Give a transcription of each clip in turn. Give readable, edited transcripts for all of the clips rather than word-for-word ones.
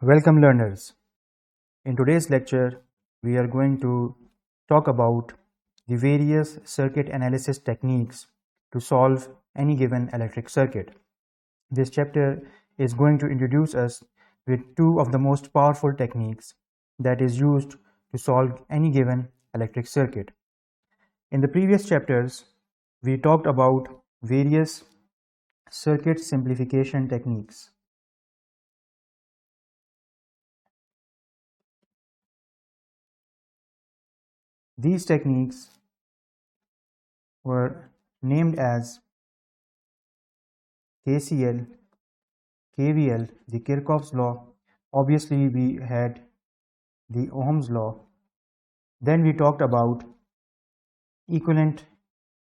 Welcome learners. In today's lecture, we are going to talk about the various circuit analysis techniques to solve any given electric circuit. This chapter is going to introduce us with two of the most powerful techniques that is used to solve any given electric circuit. In the previous chapters, we talked about various circuit simplification techniques. These techniques were named as KCL, KVL, the Kirchhoff's law. Obviously, we had the Ohm's law. Then we talked about equivalent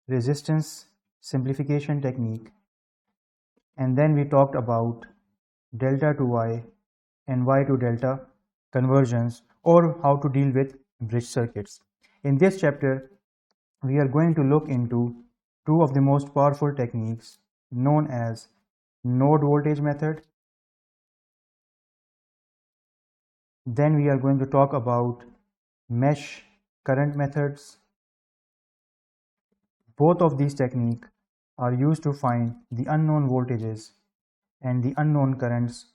resistance simplification technique. And then we talked about delta to Y and Y to delta conversions, or how to deal with bridge circuits. In this chapter, we are going to look into two of the most powerful techniques known as node voltage method. Then we are going to talk about mesh current methods. Both of these techniques are used to find the unknown voltages and the unknown currents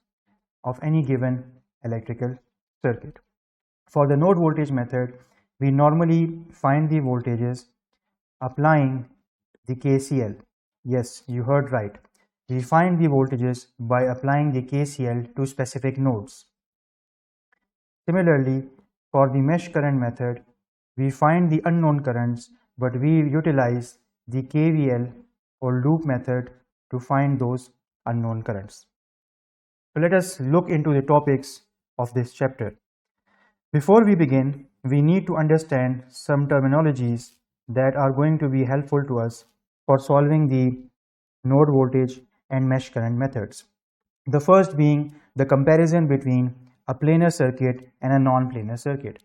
of any given electrical circuit. For the node voltage method, we normally find the voltages applying the KCL. Yes, you heard right. We find the voltages by applying the KCL to specific nodes. Similarly, for the mesh current method, we find the unknown currents, but we utilize the KVL or loop method to find those unknown currents. So let us look into the topics of this chapter. Before we begin, we need to understand some terminologies that are going to be helpful to us for solving the node voltage and mesh current methods. The first being the comparison between a planar circuit and a non-planar circuit.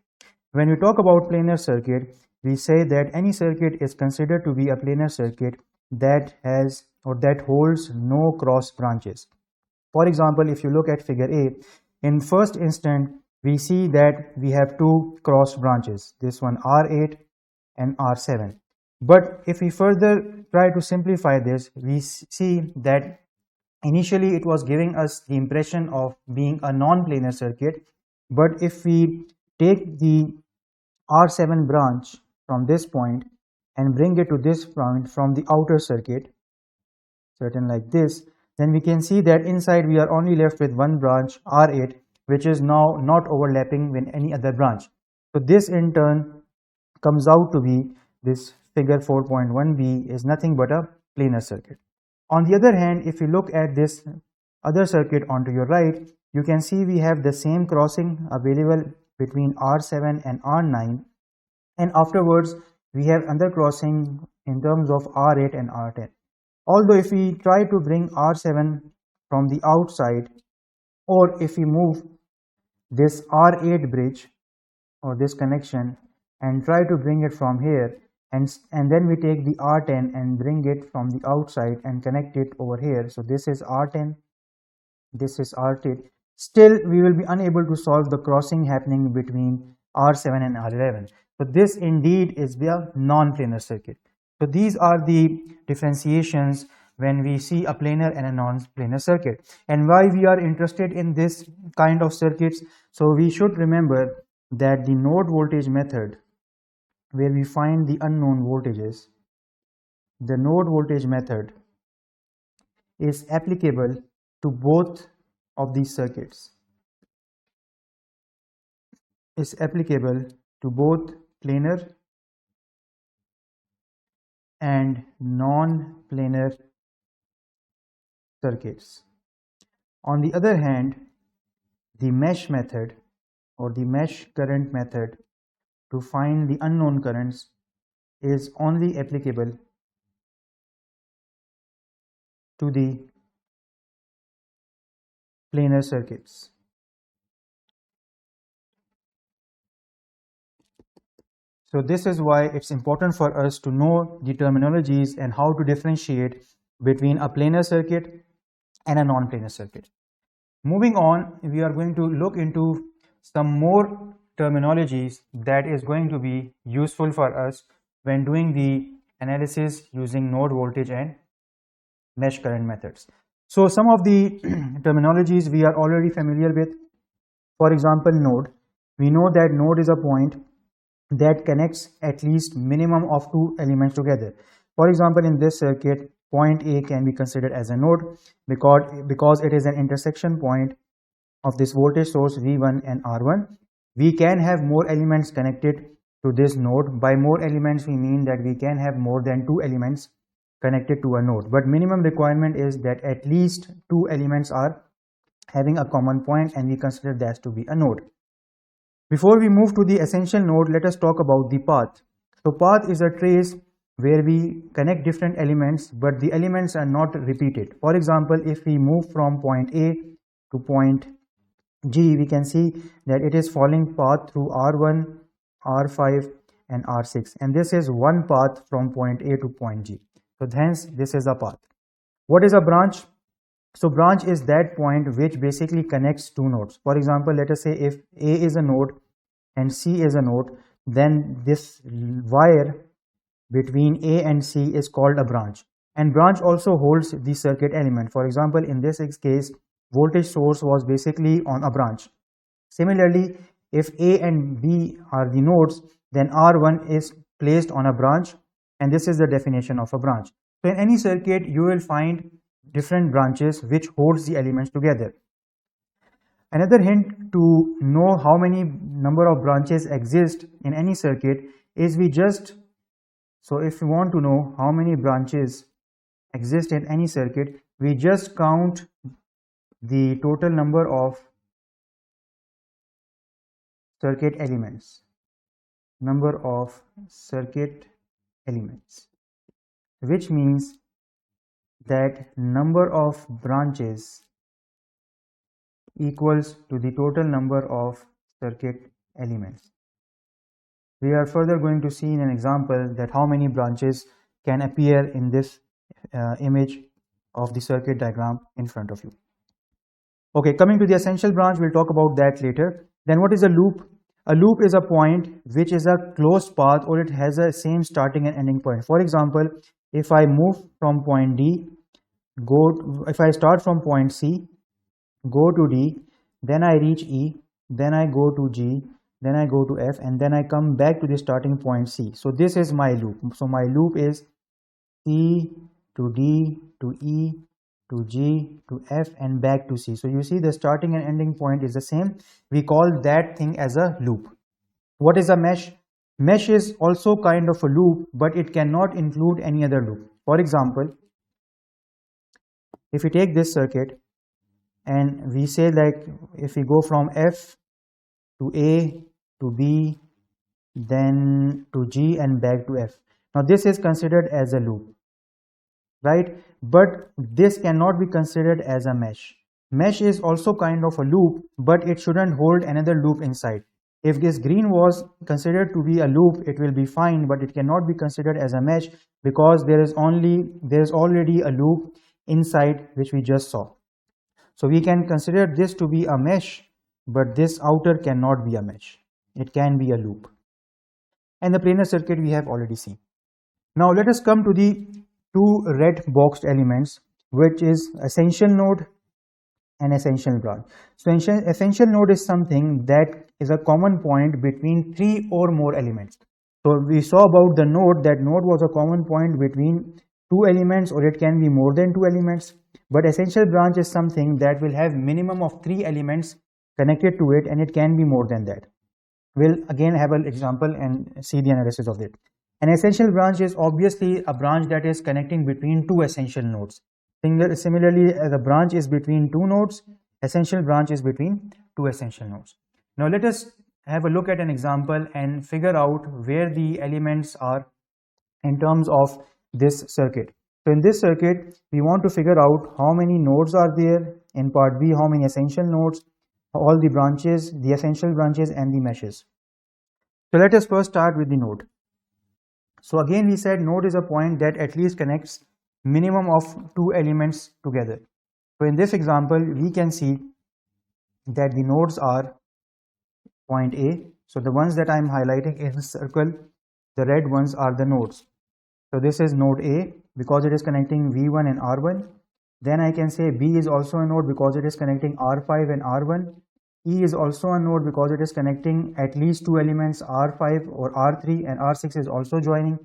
When we talk about planar circuit, we say that any circuit is considered to be a planar circuit that has or that holds no cross branches. For example, if you look at figure A, in first instant we see that we have two cross branches, this one R8 and R7. But if we further try to simplify this, we see that initially it was giving us the impression of being a non-planar circuit, but if we take the R7 branch from this point and bring it to this point from the outer circuit, certain like this, then we can see that inside we are only left with one branch R8, which is now not overlapping with any other branch. So this in turn comes out to be this figure 4.1b is nothing but a planar circuit. On the other hand, if you look at this other circuit onto your right, you can see we have the same crossing available between R7 and R9, and afterwards we have another crossing in terms of R8 and R10. Although if we try to bring R7 from the outside, or if we move this R8 bridge or this connection and try to bring it from here, and then we take the R10 and bring it from the outside and connect it over here. So this is R10, this is R10. Still we will be unable to solve the crossing happening between R7 and R11. So this indeed is the non-planar circuit. So these are the differentiations when we see a planar and a non-planar circuit. And why we are interested in this kind of circuits? So we should remember that the node voltage method, where we find the unknown voltages, the node voltage method is applicable to both of these circuits. Is applicable to both planar and non-planar circuits. On the other hand, the mesh method or the mesh current method to find the unknown currents is only applicable to the planar circuits. So this is why it's important for us to know the terminologies and how to differentiate between a planar circuit and a non-planar circuit. Moving on, we are going to look into some more terminologies that is going to be useful for us when doing the analysis using node voltage and mesh current methods. So some of the terminologies we are already familiar with. For example, node. We know that node is a point that connects at least minimum of two elements together. For example, in this circuit, point A can be considered as a node because it is an intersection point of this voltage source V1 and R1. We can have more elements connected to this node. By more elements, we mean that we can have more than two elements connected to a node. But minimum requirement is that at least two elements are having a common point, and we consider that to be a node. Before we move to the essential node, let us talk about the path. So path is a trace where we connect different elements, but the elements are not repeated. For example, if we move from point A to point G, we can see that it is following path through R1, R5 and R6, and this is one path from point A to point G. So hence this is a path. What is a branch? So branch is that point which basically connects two nodes. For example, let us say if A is a node and C is a node, then this wire between A and C is called a branch. And branch also holds the circuit element. For example, in this case, voltage source was basically on a branch. Similarly, if A and B are the nodes, then R1 is placed on a branch, and this is the definition of a branch. So in any circuit, you will find different branches which holds the elements together. Another hint to know how many number of branches exist in any circuit is so if you want to know how many branches exist in any circuit, we just count the total number of circuit elements, which means that number of branches equals to the total number of circuit elements. We are further going to see in an example that how many branches can appear in this image of the circuit diagram in front of you. Okay, coming to the essential branch, we'll talk about that later. Then what is a loop? A loop is a point which is a closed path, or it has a same starting and ending point. For example, if I move from point D, if I start from point C, go to D, then I reach E, then I go to G, then I go to F, and then I come back to the starting point C. So this is my loop. So my loop is C to D to E to G to F and back to C. So you see the starting and ending point is the same. We call that thing as a loop. What is a mesh? Mesh is also kind of a loop, but it cannot include any other loop. For example, if we take this circuit and we say like if we go from F to A to B then to G and back to F. Now this is considered as a loop, right? But this cannot be considered as a mesh. Mesh is also kind of a loop, but it shouldn't hold another loop inside. If this green was considered to be a loop, it will be fine, but it cannot be considered as a mesh because there is already a loop inside which we just saw. So we can consider this to be a mesh, but this outer cannot be a mesh. It can be a loop. And the planar circuit we have already seen. Now let us come to the two red boxed elements, which is essential node and essential branch. So essential node is something that is a common point between three or more elements. So we saw about the node, that node was a common point between two elements, or it can be more than two elements. But essential branch is something that will have minimum of three elements connected to it, and it can be more than that. We'll again have an example and see the analysis of it. An essential branch is obviously a branch that is connecting between two essential nodes. Similarly, the branch is between two nodes, essential branch is between two essential nodes. Now let us have a look at an example and figure out where the elements are in terms of this circuit. So in this circuit, we want to figure out how many nodes are there, in part B, how many essential nodes, all the branches, the essential branches and the meshes. So let us first start with the node. So again we said node is a point that at least connects minimum of two elements together. So in this example we can see that the nodes are point A. So the ones that I'm highlighting in circle, the red ones are the nodes. So this is node A because it is connecting V1 and R1. Then I can say B is also a node because it is connecting R5 and R1. E is also a node because it is connecting at least two elements R5 or R3, and R6 is also joining.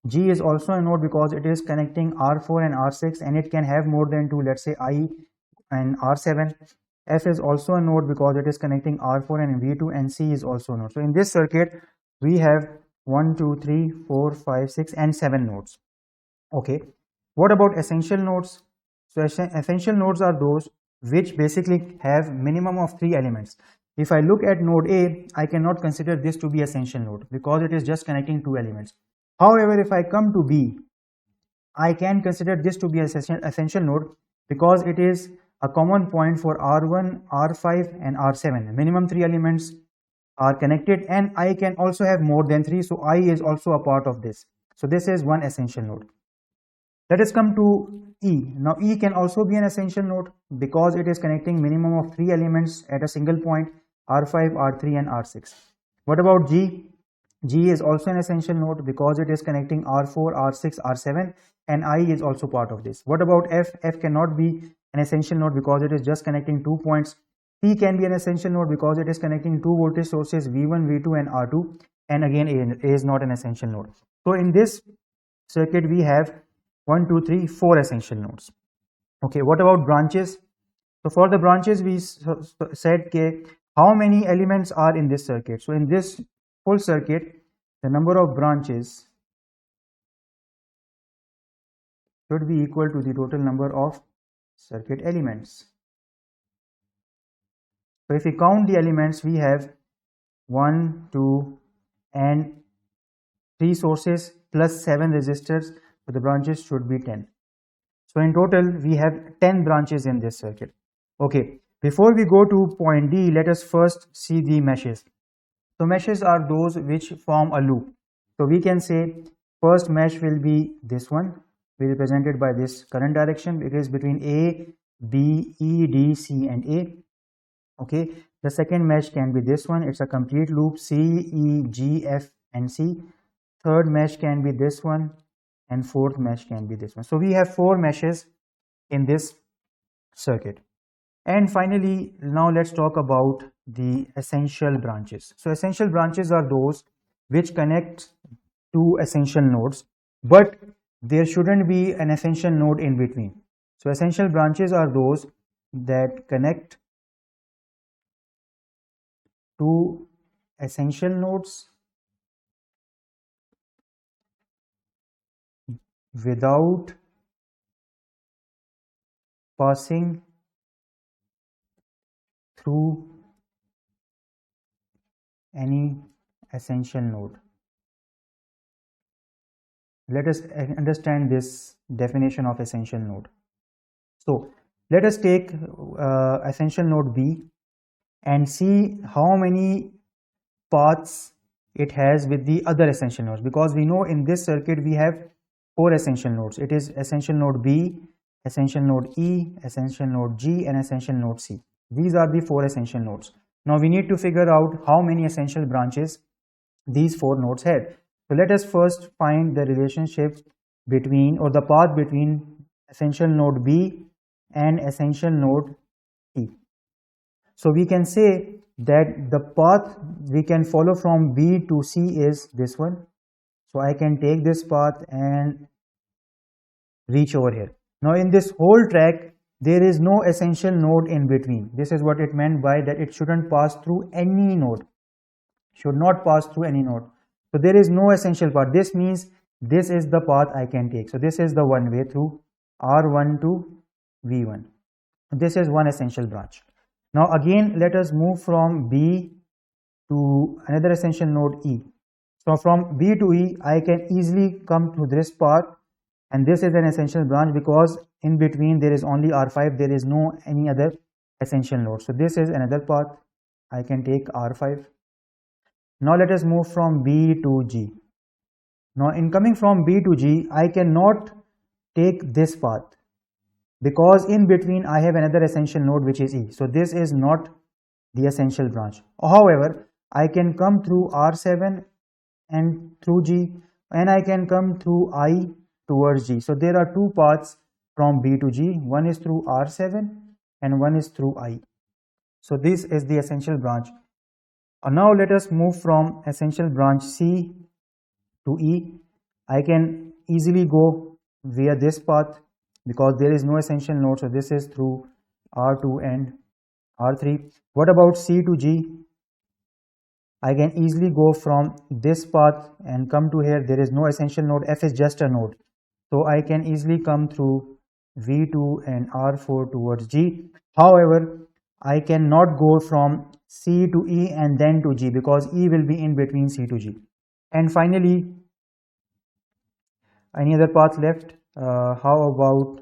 G is also a node because it is connecting R4 and R6, and it can have more than two, let's say I and R7. F is also a node because it is connecting R4 and V2, and C is also a node. So in this circuit, we have 1, 2, 3, 4, 5, 6, and 7 nodes. Okay. What about essential nodes? So essential nodes are those which basically have minimum of 3 elements. If I look at node A, I cannot consider this to be essential node because it is just connecting 2 elements. However, if I come to B, I can consider this to be an essential node because it is a common point for R1, R5 and R7. Minimum 3 elements are connected, and I can also have more than 3, so I is also a part of this. So this is one essential node. Let us come to E. Now E can also be an essential node because it is connecting minimum of 3 elements at a single point, R5, R3 and R6. What about G? G is also an essential node because it is connecting R4, R6, R7, and I is also part of this. What about F? F cannot be an essential node because it is just connecting 2 points. P can be an essential node because it is connecting 2 voltage sources V1, V2 and R2, and again A is not an essential node. So in this circuit we have 1, 2, 3, 4 essential nodes. Okay, what about branches? So for the branches we said okay, how many elements are in this circuit. So in this full circuit, the number of branches should be equal to the total number of circuit elements. So if we count the elements, we have 1, 2 and 3 sources plus 7 resistors, so the branches should be 10. So in total we have 10 branches in this circuit. Okay, before we go to point D, let us first see the meshes. So meshes are those which form a loop. So we can say first mesh will be this one, be represented by this current direction. It is between A, B, E, D, C and A. Okay, the second mesh can be this one. It's a complete loop, C, E, G, F and C. Third mesh can be this one, and fourth mesh can be this one. So we have 4 meshes in this circuit. And finally, now let's talk about the essential branches. So essential branches are those which connect two essential nodes, but there shouldn't be an essential node in between. So essential branches are those that connect two essential nodes without passing through any essential node. Let us understand this definition of essential node. So let us take essential node B and see how many paths it has with the other essential nodes, because we know in this circuit we have 4 essential nodes. It is essential node B, essential node E, essential node G and essential node C. These are the 4 essential nodes. Now we need to figure out how many essential branches these 4 nodes had. So let us first find the relationship between, or the path between, essential node B and essential node E. So we can say that the path we can follow from B to C is this one. So I can take this path and reach over here. Now in this whole track, there is no essential node in between. This is what it meant by that it shouldn't pass through any node. Should not pass through any node. So there is no essential path. This means this is the path I can take. So this is the one way through R1 to V1. This is one essential branch. Now again, let us move from B to another essential node E. So from B to E, I can easily come to this path, and this is an essential branch because in between there is only R5, there is no any other essential node. So this is another path. I can take R5. Now let us move from B to G. Now in coming from B to G, I cannot take this path because in between I have another essential node which is E. So this is not the essential branch. However, I can come through R7 and through G, and I can come through I towards G. So there are two paths from B to G. One is through R7 and one is through I. So this is the essential branch. Now let us move from essential branch C to E. I can easily go via this path because there is no essential node. So this is through R2 and R3. What about C to G? I can easily go from this path and come to here. There is no essential node. F is just a node. So I can easily come through V2 and R4 towards G. However, I cannot go from C to E and then to G because E will be in between C to G. And finally, any other path left? How about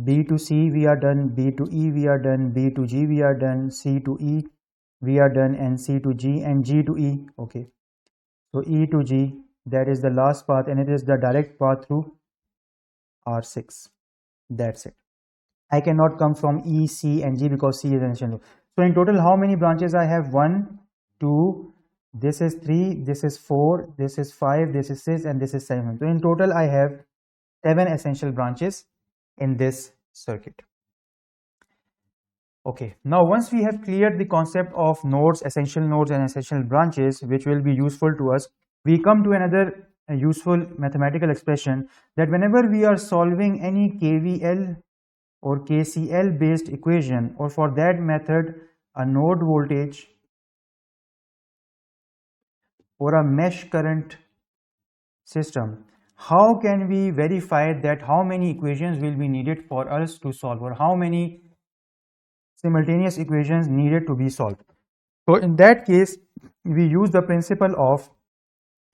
B to C we are done, B to E we are done, B to G we are done, C to E we are done, and C to G and G to E. Okay, so E to G, that is the last path, and it is the direct path through R6. That's it. I cannot come from E, C and G because C is essential node. So in total, how many branches I have? 1, 2, this is 3, this is 4, this is 5, this is 6, and this is 7. So in total, I have 7 essential branches in this circuit. Okay, now once we have cleared the concept of nodes, essential nodes and essential branches, which will be useful to us, we come to another useful mathematical expression that whenever we are solving any KVL or KCL based equation, or for that method a node voltage or a mesh current system, how can we verify that how many equations will be needed for us to solve, or how many simultaneous equations needed to be solved? So in that case, we use the principle of,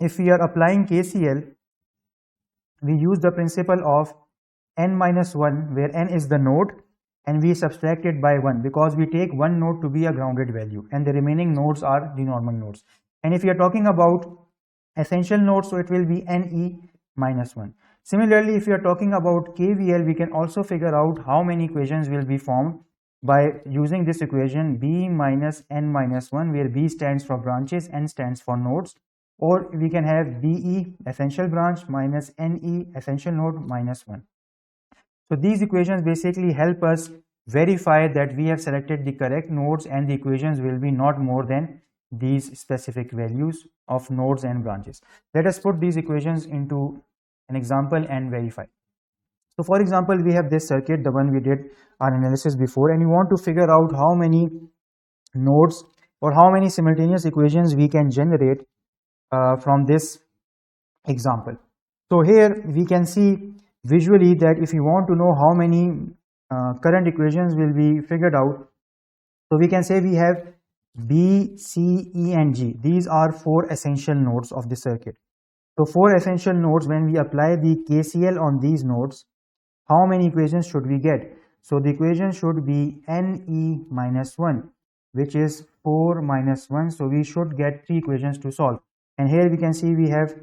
if we are applying KCL, we use the principle of n minus 1, where n is the node and we subtract it by 1 because we take one node to be a grounded value and the remaining nodes are the normal nodes. And if we are talking about essential nodes, so it will be ne minus 1. Similarly, if we are talking about KVL, we can also figure out how many equations will be formed by using this equation b minus n minus 1, where b stands for branches, n stands for nodes, or we can have be essential branch minus ne essential node minus 1. So these equations basically help us verify that we have selected the correct nodes, and the equations will be not more than these specific values of nodes and branches. Let us put these equations into an example and verify. So for example, we have this circuit, the one we did our analysis before, and we want to figure out how many nodes or how many simultaneous equations we can generate from this example. So here we can see visually that if you want to know how many current equations will be figured out, so we can say we have B, C, E and G. These are 4 essential nodes of the circuit. So 4 essential nodes, when we apply the KCL on these nodes, how many equations should we get? So the equation should be ne minus 1, which is 4 minus 1. So we should get 3 equations to solve. And here we can see we have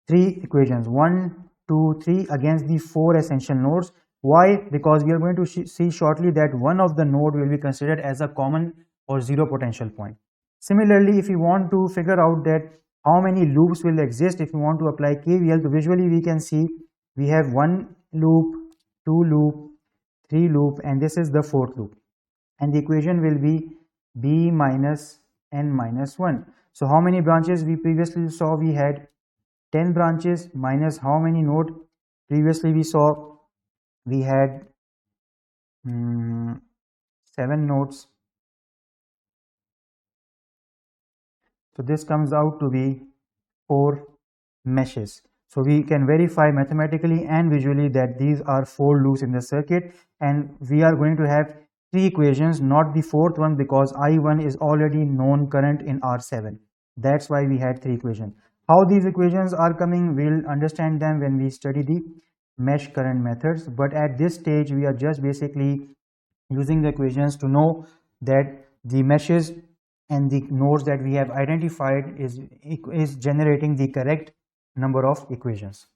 3 equations, 1, 2, 3 against the 4 essential nodes. Why? Because we are going to see shortly that one of the node will be considered as a common or zero potential point. Similarly, if you want to figure out that how many loops will exist if you want to apply KVL, so visually we can see we have 1 loop, 2 loop, 3 loop, and this is the 4th loop, and the equation will be b minus n minus 1. So how many branches we previously saw? We had 10 branches minus how many nodes? Previously we saw we had 7 nodes. So this comes out to be 4 meshes. So we can verify mathematically and visually that these are 4 loops in the circuit, and we are going to have 3 equations, not the 4th one, because I1 is already known current in R7. That's why we had 3 equations. How these equations are coming, we'll understand them when we study the mesh current methods, but at this stage we are just basically using the equations to know that the meshes and the nodes that we have identified is generating the correct number of equations.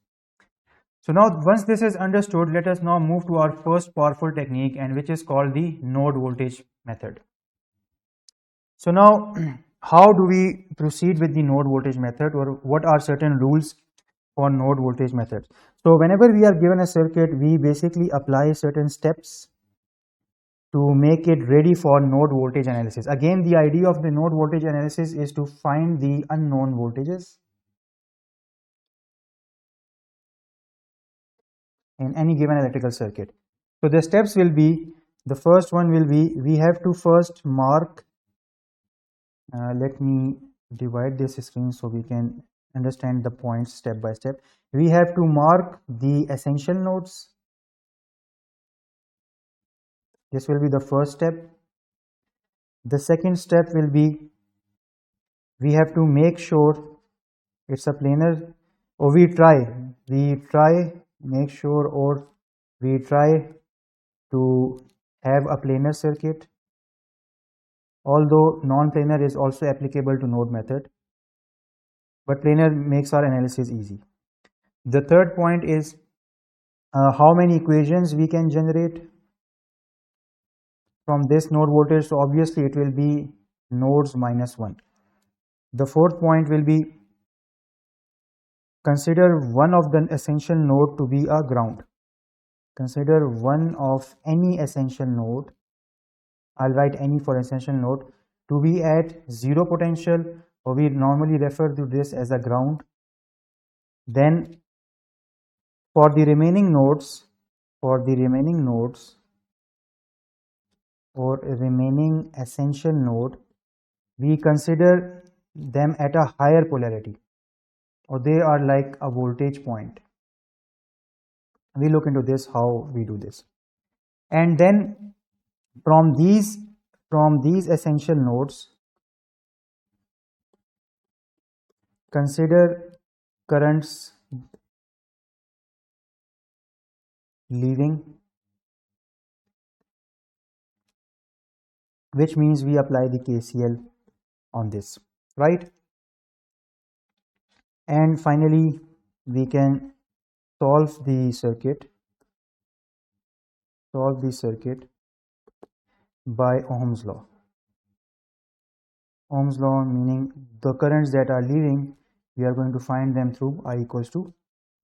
So now once this is understood, let us now move to our first powerful technique, and which is called the node voltage method. So now how do we proceed with the node voltage method, or what are certain rules for node voltage methods? So whenever we are given a circuit, we basically apply certain steps to make it ready for node voltage analysis. Again, the idea of the node voltage analysis is to find the unknown voltages in any given electrical circuit. So the steps will be, the first one will be, we have to first mark, let me divide this screen so we can understand the points step by step. We have to mark the essential nodes. This will be the first step. The second step will be, we have to make sure it's a planar, or we try, make sure, or we try to have a planar circuit, although non-planar is also applicable to node method, but planar makes our analysis easy. The third point is how many equations we can generate from this node voltage. So obviously it will be nodes minus 1. The fourth point will be, consider one of the essential node to be a ground. Consider one of any essential node, I'll write any for essential node, to be at zero potential, or we normally refer to this as a ground. Then for the remaining nodes, or remaining essential node, we consider them at a higher polarity, or they are like a voltage point. We look into this, how we do this. And then from these essential nodes, consider currents leaving, which means we apply the KCL on this, right? And finally, we can solve the circuit by Ohm's law. Ohm's law meaning the currents that are leaving, we are going to find them through I equals to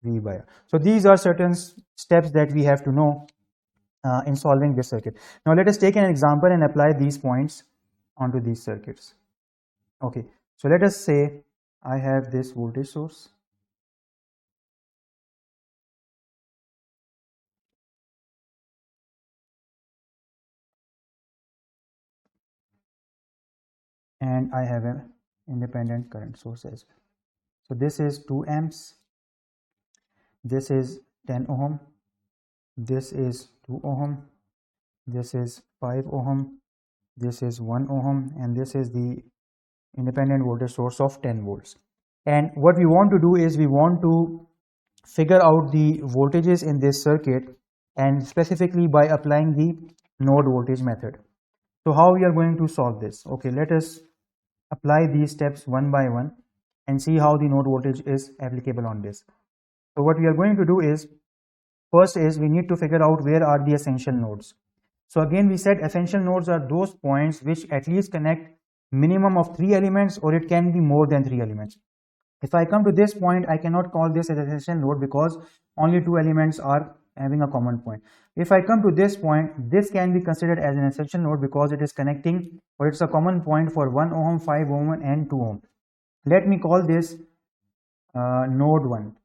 V by R. So these are certain steps that we have to know in solving this circuit. Now let us take an example and apply these points onto these circuits. Okay, so let us say I have this voltage source, and I have an independent current source as well. So this is 2 amps, this is 10 ohm, this is 2 ohm, this is 5 ohm, this is 1 ohm, and this is the independent voltage source of 10 volts. And what we want to do is, we want to figure out the voltages in this circuit, and specifically by applying the node voltage method. So how we are going to solve this? Okay, let us apply these steps one by one and see how the node voltage is applicable on this. So what we are going to do is, first is we need to figure out where are the essential nodes. So again, we said essential nodes are those points which at least connect minimum of 3 elements, or it can be more than 3 elements. If I come to this point, I cannot call this as an essential node because only 2 elements are having a common point. If I come to this point, this can be considered as an essential node because it is connecting, or it's a common point for 1 ohm, 5 ohm and 2 ohm. Let me call this node 1.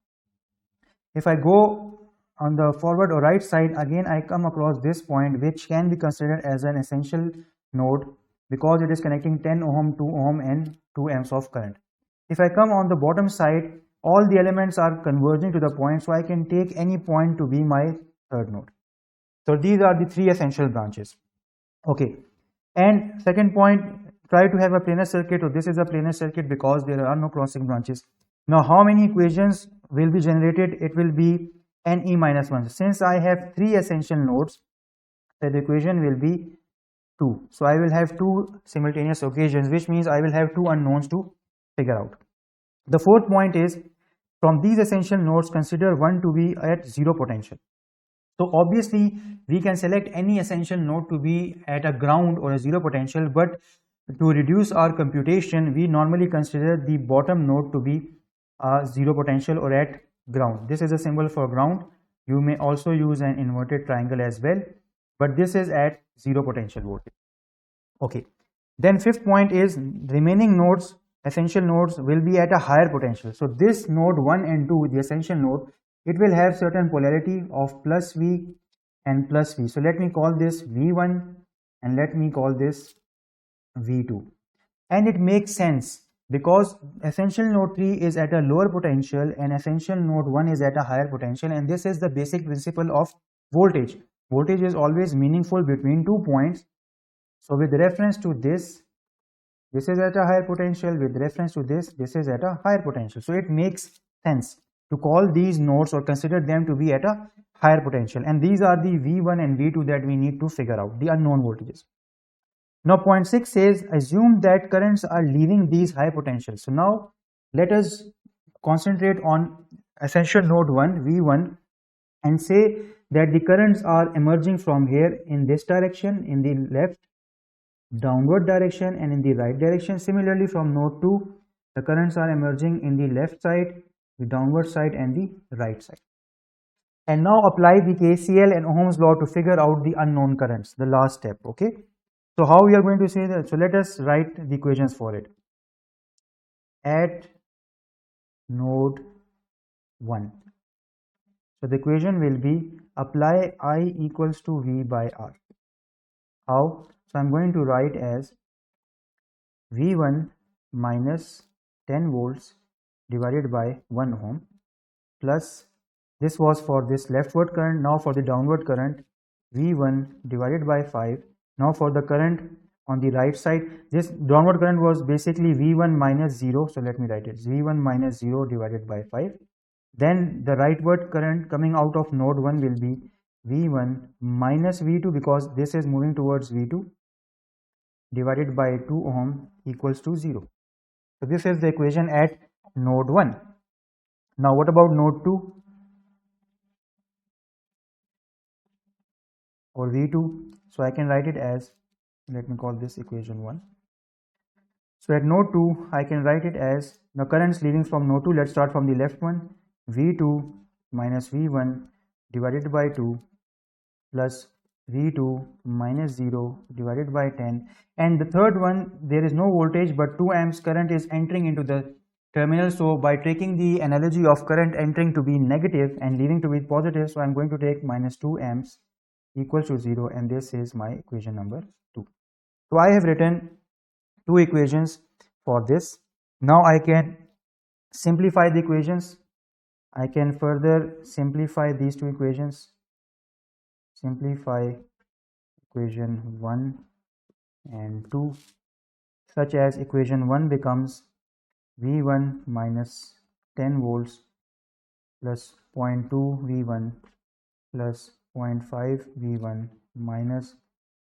If I go on the forward or right side, again I come across this point which can be considered as an essential node because it is connecting 10 ohm, 2 ohm and 2 amps of current. If I come on the bottom side, all the elements are converging to the point, so I can take any point to be my third node. So these are the 3 essential branches. Okay, and second point, try to have a planar circuit, or this is a planar circuit because there are no crossing branches. Now how many equations will be generated? It will be NE minus 1. Since I have 3 essential nodes, the equation will be 2. So I will have 2 simultaneous equations, which means I will have 2 unknowns to figure out. The fourth point is, From these essential nodes, consider one to be at zero potential. So obviously we can select any essential node to be at a ground or a zero potential, but to reduce our computation, we normally consider the bottom node to be zero potential or at ground. This is a symbol for ground. You may also use an inverted triangle as well, but this is at zero potential voltage. Okay. Then fifth point is remaining nodes, essential nodes will be at a higher potential. So this node 1 and 2, the essential node, it will have certain polarity of plus V and plus V. So let me call this V1 and let me call this V2. And it makes sense because essential node 3 is at a lower potential and essential node 1 is at a higher potential, and this is the basic principle of voltage. Voltage is always meaningful between 2 points. So with reference to this is at a higher potential, with reference to this is at a higher potential. So it makes sense to call these nodes or consider them to be at a higher potential, and these are the V1 and V2 that we need to figure out, the unknown voltages. Now point 6 says assume that currents are leaving these high potentials. So now let us concentrate on essential node 1 V1 and say that the currents are emerging from here in this direction, in the left downward direction, and in the right direction. Similarly from node 2 the currents are emerging in the left side, the downward side, and the right side. And now apply the KCL and Ohm's law to figure out the unknown currents, the last step. Okay, so how we are going to say that? So let us write the equations for it. At node 1, so the equation will be apply I equals to V by R. How? So I'm going to write as V1 minus 10 volts divided by 1 ohm plus, this was for this leftward current, now for the downward current, V1 divided by 5. Now for the current on the right side, this downward current was basically V1 minus 0, so let me write it, V1 minus 0 divided by 5. Then the rightward current coming out of node 1 will be V1 minus V2, because this is moving towards V2, divided by 2 ohm equals to 0. So this is the equation at node 1. Now what about node 2 or V2? So I can write it as, let me call this equation 1. So at node 2 I can write it as, the currents leaving from node 2, let's start from the left one, V2 minus V1 divided by 2 plus V2 minus 0 divided by 10, and the third one, there is no voltage but 2 amps current is entering into the terminal. So by taking the analogy of current entering to be negative and leaving to be positive, so I'm going to take minus 2 amps equals to 0, and this is my equation number 2. So I have written 2 equations for this. Now I can simplify the equations. I can further simplify these 2 equations. Simplify equation 1 and 2, such as equation 1 becomes V1 minus 10 volts plus 0.2 V1 plus 0.5 V1 minus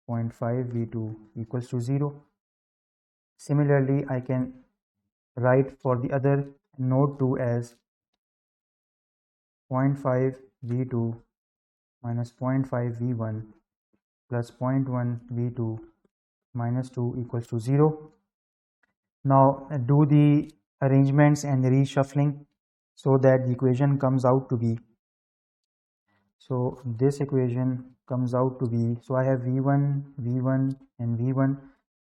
0.5 V2 equals to 0. Similarly, I can write for the other node 2 as 0.5 V2 minus 0.5 V1 plus 0.1 V2 minus 2 equals to 0. Now do the arrangements and the reshuffling so that the equation comes out to be, so this equation comes out to be, so I have V1, V1 and V1,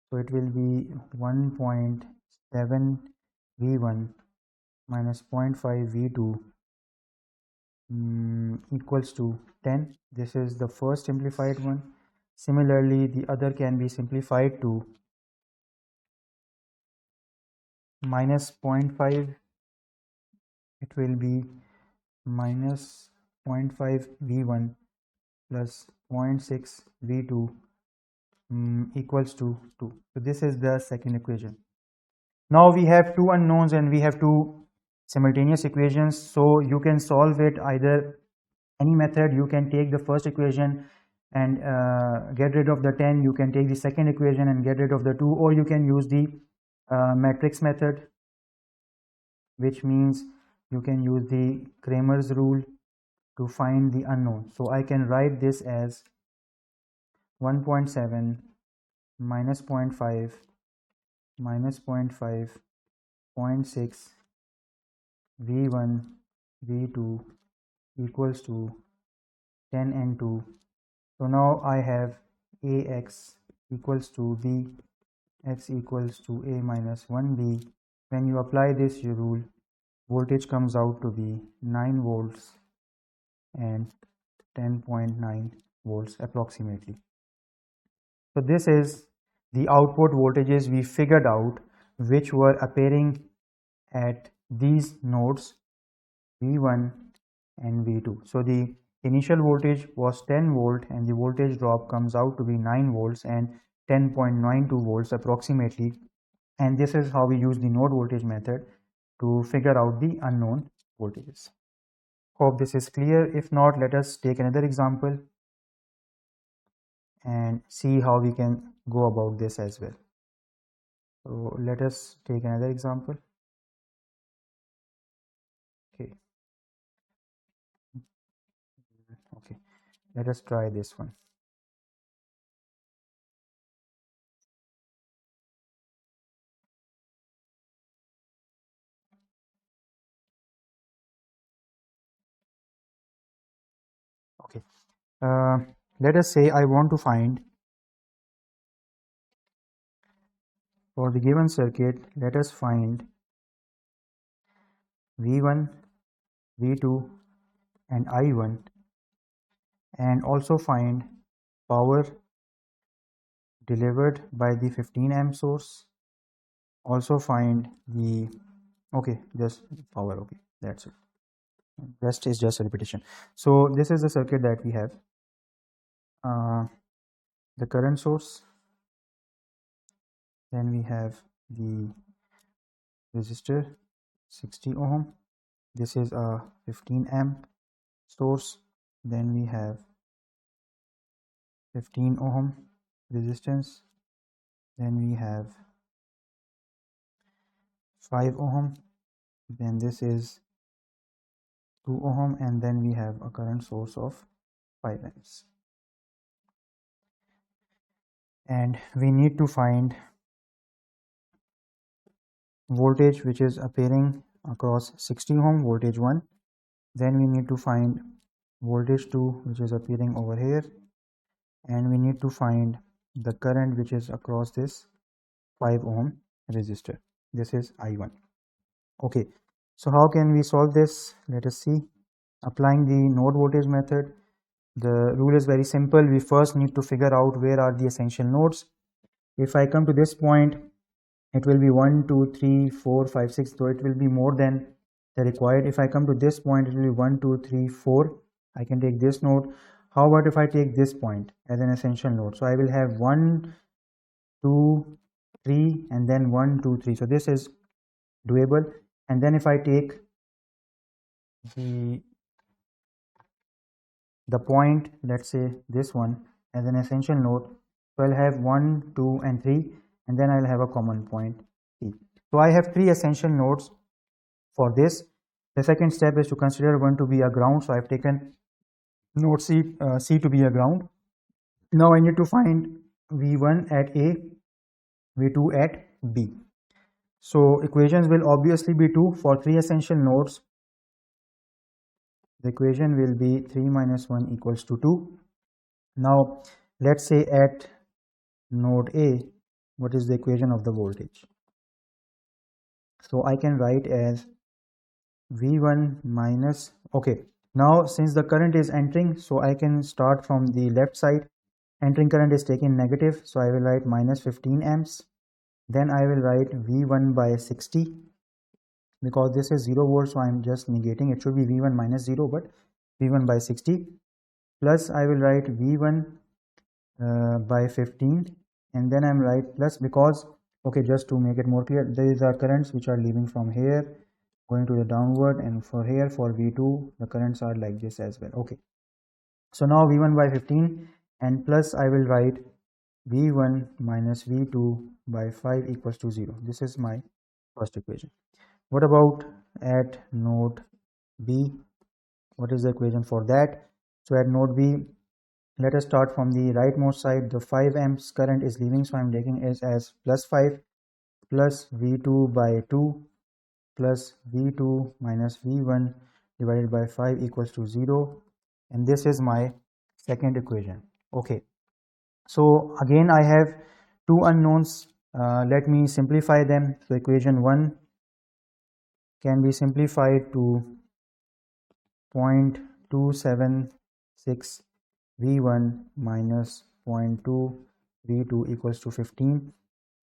so it will be 1.7 V1 minus 0.5 V2 equals to 10. This is the first simplified one. Similarly, the other can be simplified to minus 0.5, it will be minus 0.5 V1 plus 0.6 V2 equals to 2. So this is the second equation. Now we have 2 unknowns and we have 2 simultaneous equations, so you can solve it either any method. You can take the first equation and get rid of the 10, you can take the second equation and get rid of the 2, or you can use the matrix method, which means you can use the Kramer's rule to find the unknown. So I can write this as 1.7 minus 0.5 minus 0.5 0.6 V1 V2 equals to 10 and 2. So now I have Ax equals to V, x equals to A minus 1B. When you apply this rule, voltage comes out to be 9 volts and 10.9 volts approximately. So this is the output voltages we figured out, which were appearing at these nodes V1 and V2. So the initial voltage was 10 volt and the voltage drop comes out to be 9 volts and 10.92 volts approximately. And this is how we use the node voltage method to figure out the unknown voltages. Hope this is clear. If not, let us take another example and see how we can go about this as well. So let us take another example. Okay. Okay. Let us try this one. Okay. Let us say I want to find, for the given circuit, let us find V1, V2 and I1, and also find power delivered by the 15 amp source. Also find the, okay, just power, okay, that's it. Rest is just a repetition. So this is the circuit that we have. The current source, then we have the resistor 60 ohm, this is a 15 amp source, then we have 15 ohm resistance, then we have 5 ohm, then this is 2 ohm, and then we have a current source of 5 amps. And we need to find voltage which is appearing across 60 ohm, voltage 1. Then we need to find voltage 2 which is appearing over here, and we need to find the current which is across this 5 ohm resistor. This is I1. Okay, so how can we solve this? Let us see. Applying the node voltage method, the rule is very simple. We first need to figure out where are the essential nodes. If I come to this point, it will be 1 2 3 4 5 6, so it will be more than the required. If I come to this point, it will be 1 2 3 4. I can take this node. How about if I take this point as an essential node? So I will have 1 2 3 and then 1 2 3. So this is doable. And then if I take the point, let's say this one, as an essential node, so I'll have 1 2 and 3, and then I'll have a common point C. So I have 3 essential nodes for this. The second step is to consider one to be a ground, so I've taken node C to be a ground. Now I need to find V1 at A, V2 at B. So equations will obviously be 2 for 3 essential nodes. The equation will be 3 minus 1 equals to 2. Now let's say at node A, what is the equation of the voltage? So I can write as V1 minus, okay, now since the current is entering, so I can start from the left side. Entering current is taken negative, so I will write minus 15 amps. Then I will write V1 by 60, because this is 0 volt, so I am just negating. It should be V1 minus 0, but V1 by 60, plus I will write V1 by 15, and then I'm right plus, because, okay, just to make it more clear, these are currents which are leaving from here going to the downward, and for here for V2 the currents are like this as well. Okay, so now V1 by 15 and plus I will write V1 minus V2 by 5 equals to 0. This is my first equation. What about at node B. What is the equation for that? So at node B, let us start from the rightmost side. The 5 amps current is leaving, so I'm taking it as plus 5 plus V2 by 2 plus V2 minus V1 divided by 5 equals to 0, and this is my second equation. Okay, so again I have two unknowns. Let me simplify them. So equation 1 can be simplified to 0.276 V1 minus 0.2 V2 equals to 15,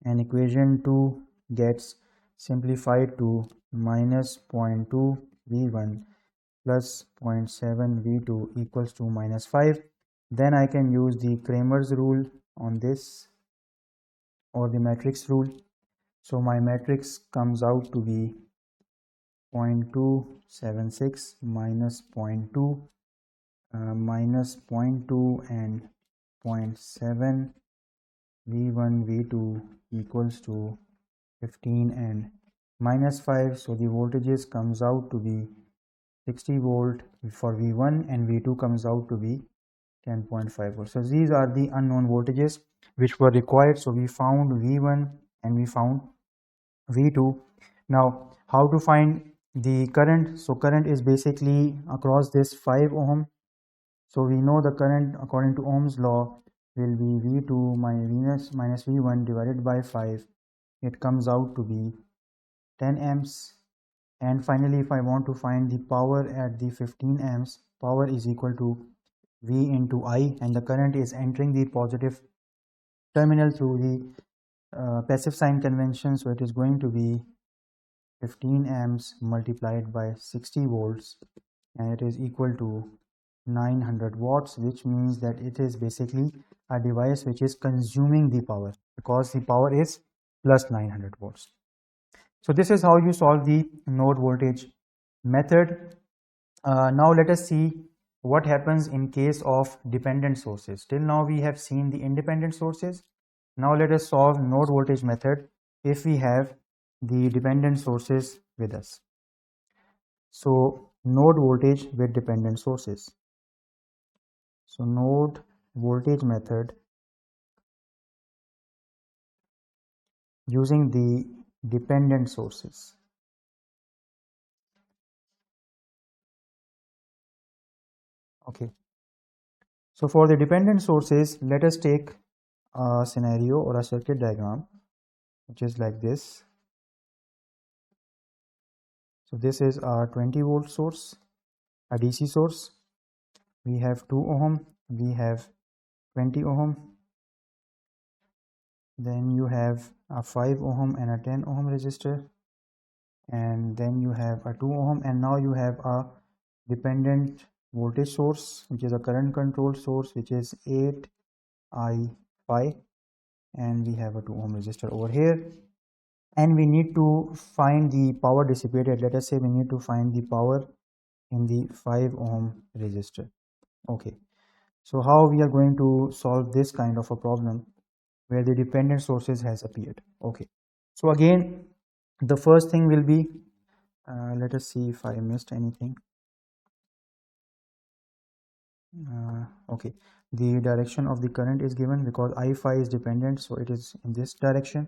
and equation 2 gets simplified to minus 0.2 V1 plus 0.7 V2 equals to minus 5. Then I can use the Cramer's rule on this, or the matrix rule. So my matrix comes out to be 0.276 minus 0.2 minus 0.2 and 0.7 V1 V2 equals to 15 and minus 5. So the voltages comes out to be 60 volt for V1 and V2 comes out to be 10.5 volts. So these are the unknown voltages which were required. So we found V1 and we found V2. Now how to find the current? So current is basically across this 5 ohm. So we know the current according to Ohm's law will be V2 minus V1 divided by 5. It comes out to be 10 amps. And finally, if I want to find the power at the 15 amps, power is equal to V into I, and the current is entering the positive terminal through the passive sign convention. So it is going to be 15 amps multiplied by 60 volts, and it is equal to 900 watts, which means that it is basically a device which is consuming the power, because the power is plus 900 watts. So this is how you solve the node voltage method. Now let us see what happens in case of dependent sources. Till now we have seen the independent sources. Now let us solve node voltage method if we have the dependent sources with us. So node voltage with dependent sources. So node voltage method using the dependent sources. Okay. So for the dependent sources, let us take a scenario or a circuit diagram which is like this. So this is our 20 volt source, a DC source. We have 2 ohm, we have 20 ohm, then you have a 5 ohm and a 10 ohm resistor, and then you have a 2 ohm, and now you have a dependent voltage source which is a current controlled source which is 8I pi, and we have a 2 ohm resistor over here, and we need to find the power dissipated. Let us say we need to find the power in the 5 ohm resistor. Okay, so how we are going to solve this kind of a problem where the dependent sources has appeared? Okay, so again the first thing will be, let us see if I missed anything. Okay, the direction of the current is given because I phi is dependent, so it is in this direction.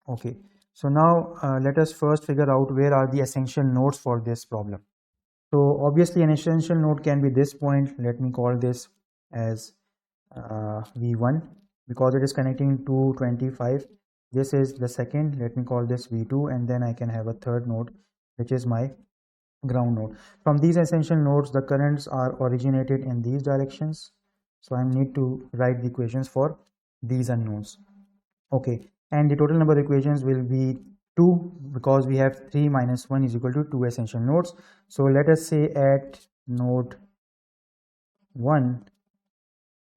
Okay, so now let us first figure out where are the essential nodes for this problem. So obviously an essential node can be this point. Let me call this as V1 because it is connecting to 25. This is the second. Let me call this V2, and then I can have a third node which is my ground node. From these essential nodes, the currents are originated in these directions. So I need to write the equations for these unknowns. Okay, and the total number of equations will be 2 because we have 3 minus 1 is equal to 2 essential nodes. So let us say at node 1,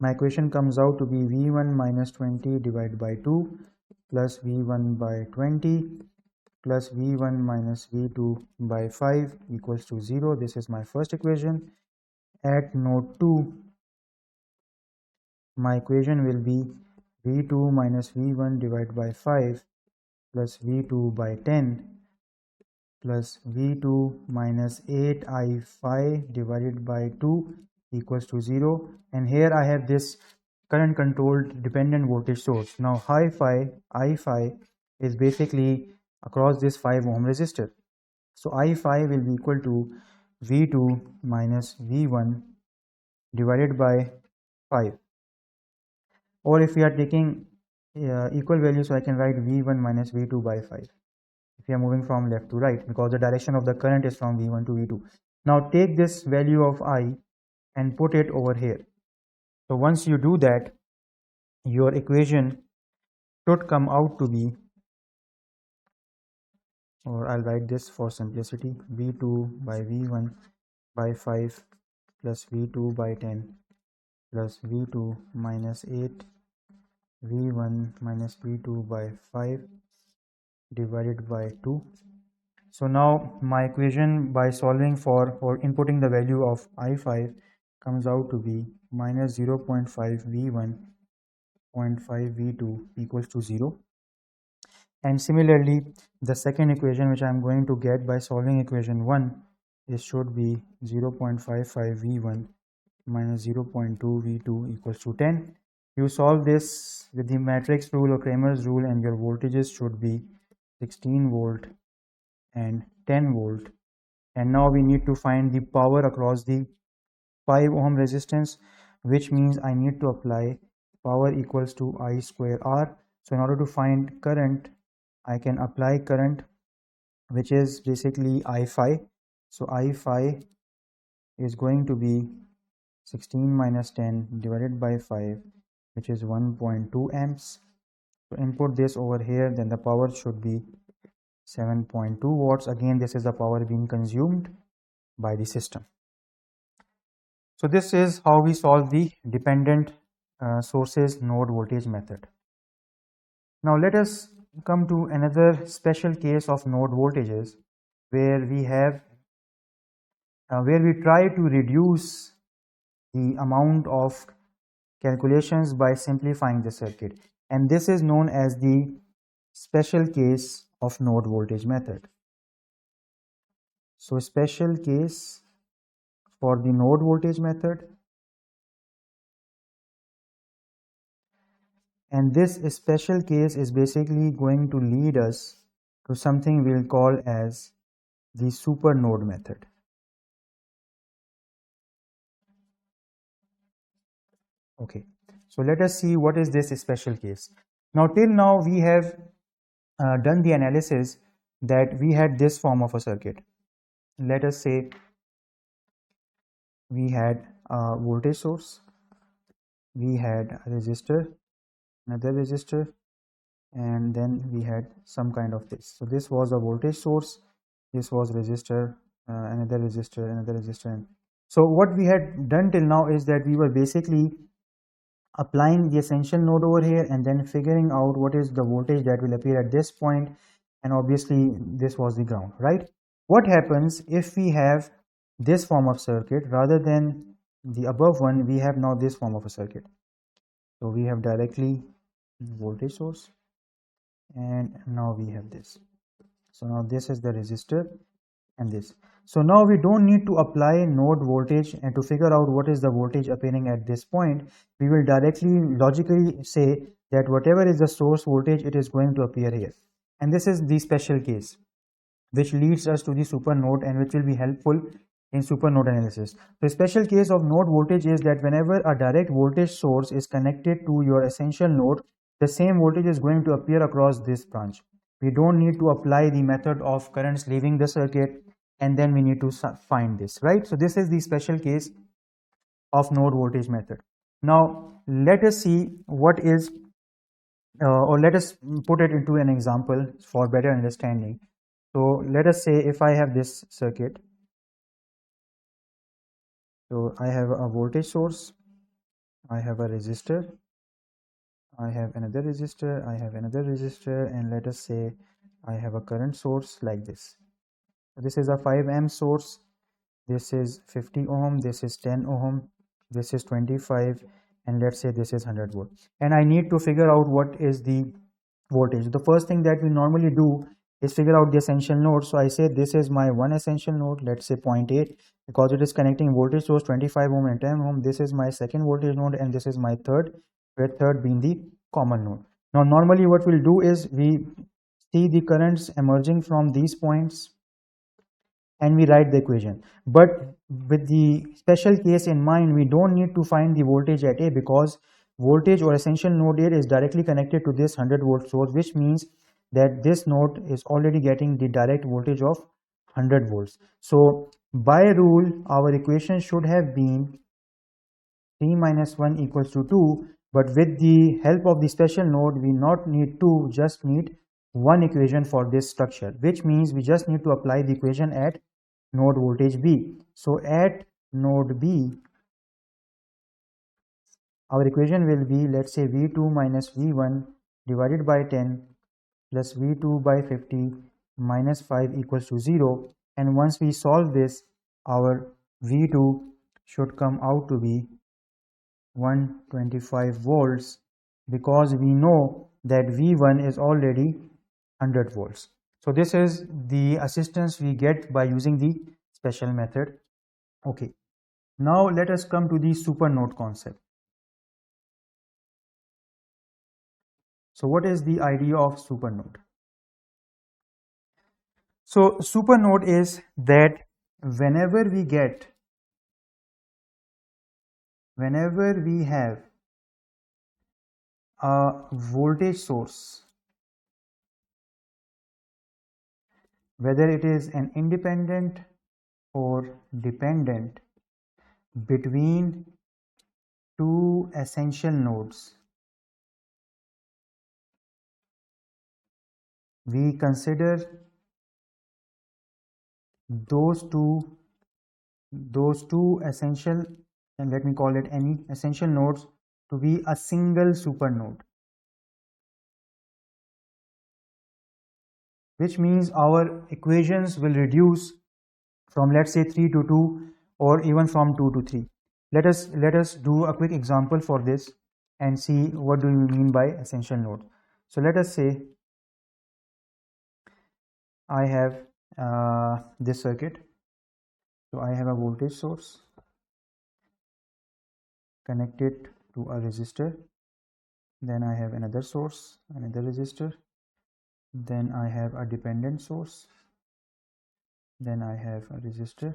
my equation comes out to be V1 minus 20 divided by 2 plus V1 by 20 plus V1 minus V2 by 5 equals to 0. This is my first equation. At node 2, my equation will be V2 minus V1 divided by 5 plus V2 by 10 plus V2 minus 8I5 divided by 2 equals to 0. And here I have this current controlled dependent voltage source. Now I5 is basically across this 5 ohm resistor. So I5 will be equal to V2 minus V1 divided by 5. Or if we are taking equal value, so I can write V1 minus V2 by 5 if we are moving from left to right, because the direction of the current is from V1 to V2. Now take this value of I and put it over here. So once you do that, your equation should come out to be, or I'll write this for simplicity, V2 by V1 by 5 plus V2 by 10 plus V2 minus 8 V1 minus V2 by 5 divided by 2. So now my equation, by solving for or inputting the value of I5, comes out to be minus 0.5 V1 0.5 V2 equals to 0. And similarly, the second equation which I am going to get by solving equation 1, it should be 0.55 V1 minus 0.2 V2 equals to 10. You solve this with the matrix rule or Cramer's rule, and your voltages should be 16 volt and 10 volt. And now we need to find the power across the 5 ohm resistance, which means I need to apply power equals to I square R. So in order to find current, I can apply current, which is basically I5. So I5 is going to be 16 minus 10 divided by 5, which is 1.2 amps. So input this over here, then the power should be 7.2 watts. Again, this is the power being consumed by the system. So this is how we solve the dependent sources node voltage method. Now let us come to another special case of node voltages, where we have where we try to reduce the amount of calculations by simplifying the circuit, and this is known as the special case of node voltage method. So special case for the node voltage method, and this special case is basically going to lead us to something we'll call as the supernode method. Okay, so let us see what is this special case. Now till now we have done the analysis that we had this form of a circuit. Let us say we had a voltage source, we had a resistor, another resistor, and then we had some kind of this. So this was a voltage source, this was resistor, another resistor, another resistor. So what we had done till now is that we were basically applying the essential node over here and then figuring out what is the voltage that will appear at this point, and obviously this was the ground, right? What happens if we have this form of circuit rather than the above one? We have now this form of a circuit. So we have directly voltage source, and now we have this. So now this is the resistor and this. So now we don't need to apply node voltage and to figure out what is the voltage appearing at this point. We will directly logically say that whatever is the source voltage, it is going to appear here. And this is the special case which leads us to the supernode and which will be helpful in supernode analysis. The special case of node voltage is that whenever a direct voltage source is connected to your essential node, the same voltage is going to appear across this branch. We don't need to apply the method of currents leaving the circuit and then we need to find this, right? So this is the special case of node voltage method. Now let us see what is or let us put it into an example for better understanding. So let us say if I have this circuit, so I have a voltage source, I have a resistor, I have another resistor, I have another resistor, and let us say I have a current source like this. This is a 5 amp source, this is 50 ohm, this is 10 ohm, this is 25, and let's say this is 100 volt. And I need to figure out what is the voltage. The first thing that we normally do is figure out the essential node. So I say this is my one essential node, let's say 0.8, because it is connecting voltage source 25 ohm and 10 ohm. This is my second voltage node, and this is my third, where third being the common node. Now normally what we'll do is we see the currents emerging from these points and we write the equation. But with the special case in mind, we don't need to find the voltage at A, because voltage or essential node A is directly connected to this 100-volt source, which means that this node is already getting the direct voltage of 100 volts. So by rule, our equation should have been 3 minus 1 equals to 2, but with the help of the special node, we not need 2, just need one equation for this structure, which means we just need to apply the equation at node voltage B. So at node B, our equation will be, let's say, V2 minus V1 divided by 10 plus V2 by 50 minus 5 equals to 0. And once we solve this, our V2 should come out to be 125 volts, because we know that V1 is already 100 volts. So this is the assistance we get by using the special method. Okay, now let us come to the supernode concept. So what is the idea of supernode? So supernode is that whenever we have a voltage source, whether it is an independent or dependent, between two essential nodes, we consider those two essential, and let me call it any essential nodes, to be a single supernode, which means our equations will reduce from, let's say, 3 to 2, or even from 2 to 3. Let us do a quick example for this and see what do we mean by essential node. So let us say I have this circuit. So I have a voltage source connected to a resistor, then I have another source, another resistor, then I have a dependent source, then I have a resistor,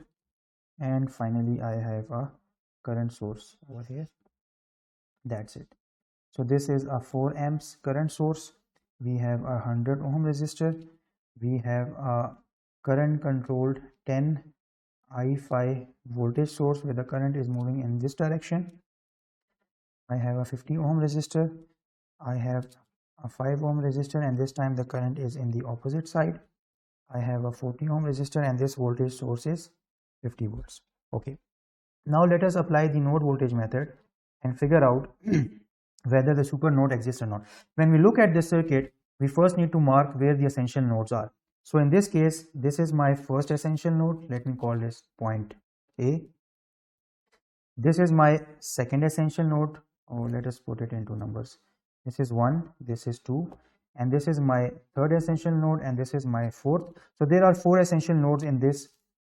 and finally I have a current source over here. That's it. So this is a 4 amps current source. We have a 100 ohm resistor. We have a current controlled 10 I5 voltage source where the current is moving in this direction. I have a 50 ohm resistor. I have a 5 ohm resistor, and this time the current is in the opposite side. I have a 40 ohm resistor, and this voltage source is 50 volts. Okay. Now let us apply the node voltage method and figure out whether the supernode exists or not. When we look at this circuit, we first need to mark where the essential nodes are. So in this case, this is my first essential node. Let me call this point A. This is my second essential node. Oh, let us put it into numbers. This is 1, this is 2, and this is my third essential node, and this is my fourth. So there are 4 essential nodes in this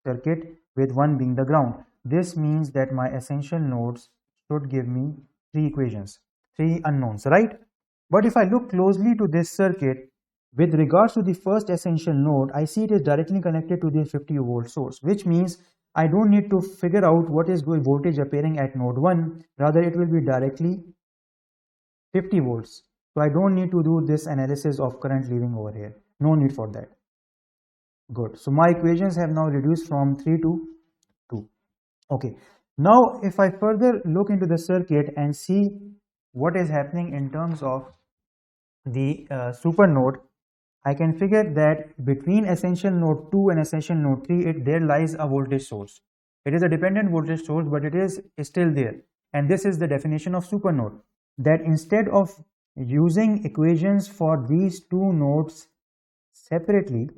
circuit, with 1 being the ground. This means that my essential nodes should give me 3 equations, 3 unknowns, right? But if I look closely to this circuit, with regards to the first essential node, I see it is directly connected to the 50 volt source, which means I don't need to figure out what is the voltage appearing at node 1, rather it will be directly 50 volts. So I don't need to do this analysis of current leaving over here. No need for that. Good. So my equations have now reduced from 3 to 2. Okay. Now if I further look into the circuit and see what is happening in terms of the supernode, I can figure that between essential node 2 and essential node 3, there lies a voltage source. It is a dependent voltage source, but it is still there. And this is the definition of supernode, that instead of using equations for these two nodes separately,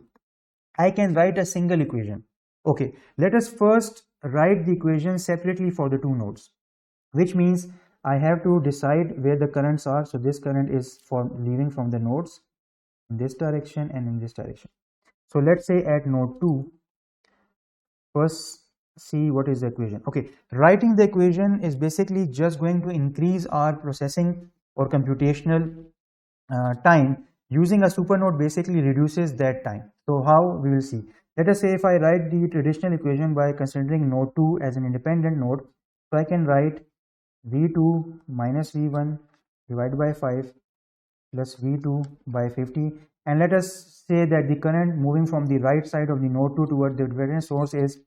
I can write a single equation. Okay, let us first write the equation separately for the two nodes, which means I have to decide where the currents are. So this current is for leaving from the nodes in this direction and in this direction. So let's say at node 2, first see what is the equation. Okay, writing the equation is basically just going to increase our processing or computational time. Using a supernode basically reduces that time. So how, we will see. Let us say if I write the traditional equation by considering node 2 as an independent node, so I can write V2 minus V1 divided by 5 plus V2 by 50, and let us say that the current moving from the right side of the node 2 toward the dependent source is,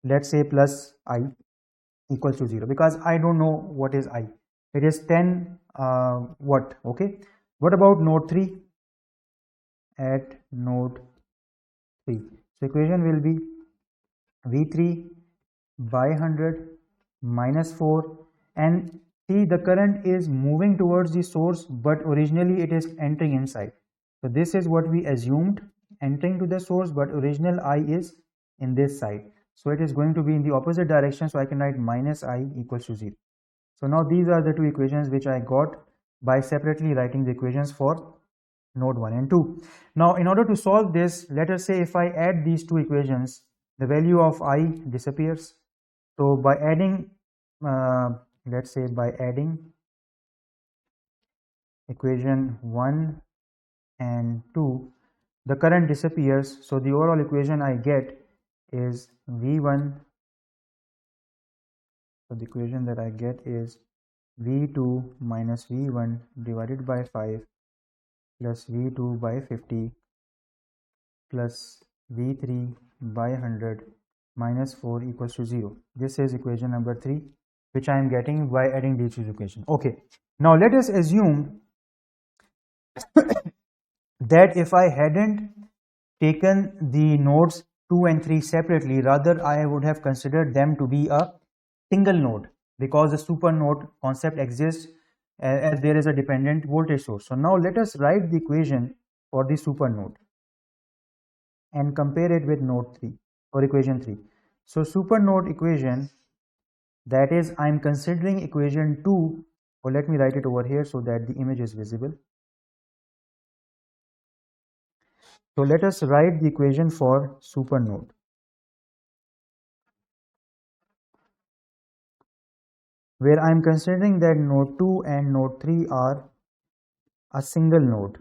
let's say, plus I equals to 0, because I don't know what is I. It is 10 watt. Okay, what about node 3? At node 3, so equation will be V3 by 100 minus 4, and see, the current is moving towards the source, but originally it is entering inside. So this is what we assumed, entering to the source, but original I is in this side, so it is going to be in the opposite direction. So I can write minus I equals to 0. So now these are the two equations which I got by separately writing the equations for node 1 and 2. Now in order to solve this, let us say if I add these two equations, the value of I disappears. So by adding, let's say by adding equation 1 and 2, the current disappears. So the overall equation I get is V1. So the equation that I get is V2 minus V1 divided by 5 plus V2 by 50 plus V3 by 100 minus 4 equals to 0. This is equation number 3, which I am getting by adding these two equations. Okay, now let us assume that if I hadn't taken the nodes 2 and 3 separately, rather I would have considered them to be a single node, because the supernode concept exists as there is a dependent voltage source. So now let us write the equation for the supernode and compare it with node 3 or equation 3. So supernode equation, that is, I am considering equation 2, or let me write it over here so that the image is visible. So let us write the equation for supernode, where I am considering that node 2 and node 3 are a single node.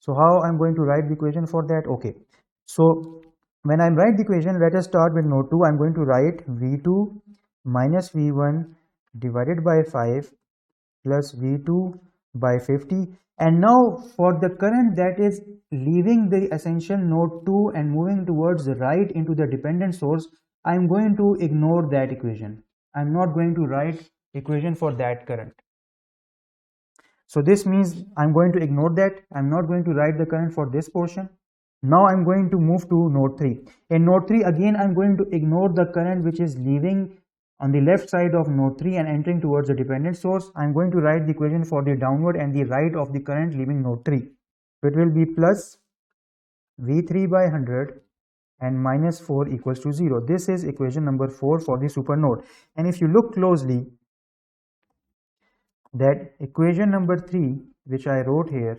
So how I'm going to write the equation for that? Okay, so when I write the equation, let us start with node 2. I'm going to write V2 minus V1 divided by 5 plus V2 by 50, and now for the current that is leaving the essential node 2 and moving towards the right into the dependent source, I'm going to ignore that equation. I'm not going to write equation for that current. So this means I'm going to ignore that. I'm not going to write the current for this portion. Now I'm going to move to node 3. In node 3, again I'm going to ignore the current which is leaving on the left side of node 3 and entering towards the dependent source. I'm going to write the equation for the downward and the right of the current leaving node 3. So it will be plus V3 by 100 and minus 4 equals to 0. This is equation number 4 for the supernode. And if you look closely, that equation number 3 which I wrote here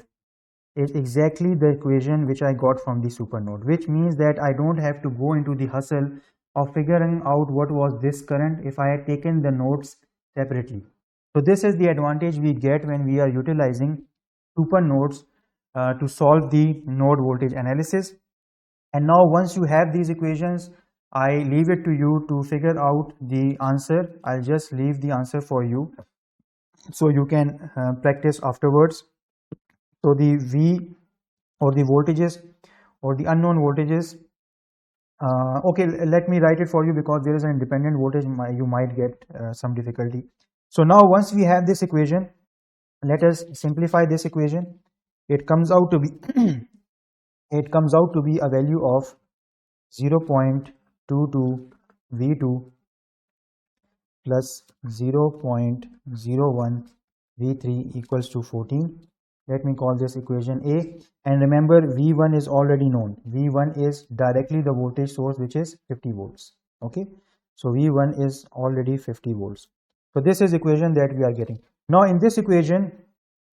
is exactly the equation which I got from the supernode, which means that I don't have to go into the hustle of figuring out what was this current if I had taken the nodes separately. So this is the advantage we get when we are utilizing supernodes to solve the node voltage analysis. And now once you have these equations, I leave it to you to figure out the answer. I'll just leave the answer for you so you can practice afterwards. So the V or the voltages or the unknown voltages, okay, let me write it for you because there is an independent voltage, you might get some difficulty. So now once we have this equation, let us simplify this equation. It comes out to be it comes out to be a value of 0.22 V2 plus 0.01 V3 equals to 14. Let me call this equation A, and remember V1 is already known. V1 is directly the voltage source, which is 50 volts. Okay, so V1 is already 50 volts. So this is equation that we are getting. Now in this equation,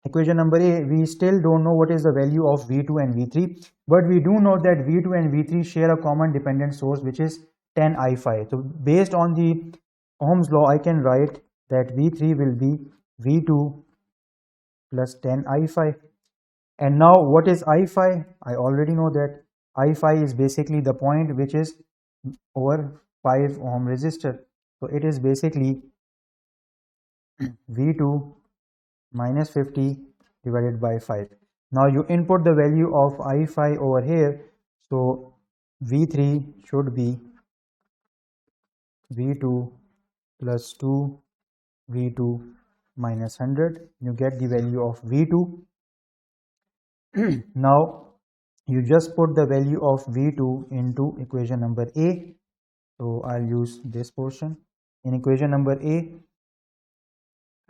Equation number A, we still don't know what is the value of V2 and V3, but we do know that V2 and V3 share a common dependent source, which is 10I5. So based on the Ohm's law, I can write that V3 will be V2 plus 10I5. And now what is I5? I already know that I5 is basically the point which is over 5 ohm resistor. So it is basically V2 minus 50 divided by 5. Now you input the value of I5 over here. So V3 should be V2 plus 2 V2 minus 100. You get the value of V2. Now you just put the value of V2 into equation number A. So I'll use this portion in equation number A.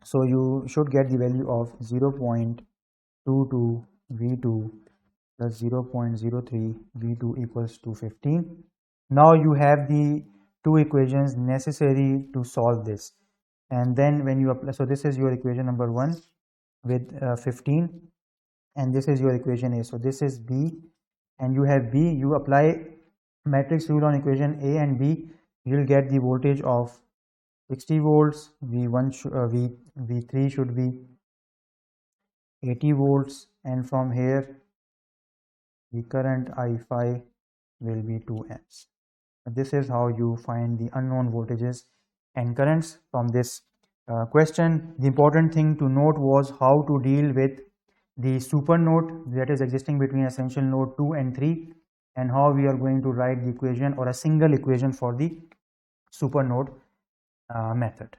So you should get the value of 0.22 V2 plus 0.03 V2 equals to 15. Now you have the two equations necessary to solve this. And then when you apply, so this is your equation number 1 with 15, and this is your equation A. So this is B, and you have B. You apply matrix rule on equation A and B, you will get the voltage of 60 volts. V3 should be 80 volts, and from here the current I5 will be 2 amps. This is how you find the unknown voltages and currents from this question. The important thing to note was how to deal with the supernode that is existing between essential node 2 and 3, and how we are going to write the equation or a single equation for the supernode method.